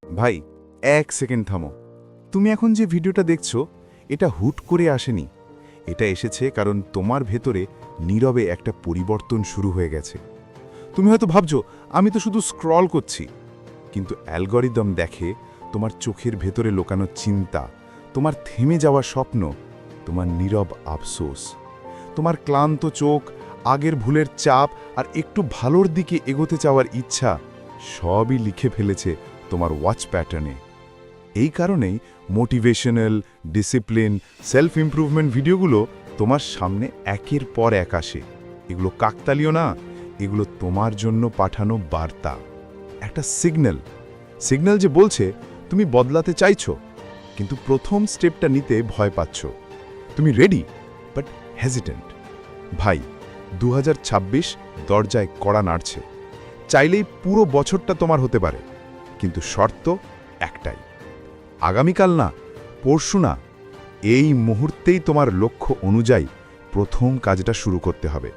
ভাই, 1 সেকেন্ড থামো। তুমি এখন যে ভিডিওটা দেখছো, এটা হুট করে আসেনি। এটা এসেছে কারণ তোমার ভেতরে নীরবে একটা পরিবর্তন শুরু হয়ে গেছে। তুমি হয়তো ভাবছো আমি তো শুধু স্ক্রল করছি, কিন্তু অ্যালগরিদম দেখে তোমার চোখের ভেতরে লোকানো চিন্তা, তোমার থেমে যাওয়া স্বপ্ন, তোমার নীরব আফসোস, তোমার ক্লান্ত চোখ, আগের ভুলের চাপ আর একটু ভালোর দিকে এগোতে চাওয়ার ইচ্ছা সবই লিখে ফেলেছে তোমার ওয়াচ প্যাটার্নে। এই কারণেই মোটিভেশনাল, ডিসিপ্লিন, সেলফ ইমপ্রুভমেন্ট ভিডিওগুলো তোমার সামনে একের পর এক আসে। এগুলো কাকতালীয় না, এগুলো তোমার জন্য পাঠানো বার্তা, একটা সিগন্যাল যে বলছে তুমি বদলাতে চাইছো, কিন্তু প্রথম স্টেপটা নিতে ভয় পাচ্ছ। তুমি রেডি, বাট হেজিটেন্ট। ভাই, 2026 দরজায় কড়া নাড়ছে। চাইলেই পুরো বছরটা তোমার হতে পারে, কিন্তু শর্ত একটাই, আগামীকাল না, পরশু না, এই মুহূর্তেই তোমার লক্ষ্য অনুযায়ী প্রথম কাজটা শুরু করতে হবে।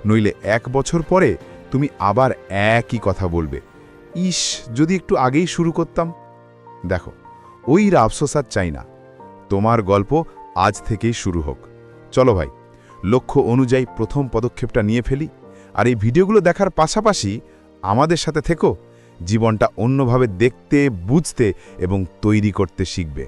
নইলে 1 বছর পরে তুমি আবার একই কথা বলবে, ইস যদি একটু আগেই শুরু করতাম। দেখো, ওই আফসোস আর চাই না। তোমার গল্প আজ থেকেই শুরু হোক। চলো ভাই, লক্ষ্য অনুযায়ী প্রথম পদক্ষেপটা নিয়ে ফেলি। আর এই ভিডিওগুলো দেখার পাশাপাশি আমাদের সাথে থেকো, জীবনটা অন্যভাবে দেখতে, বুঝতে এবং তৈরি করতে শিখবে।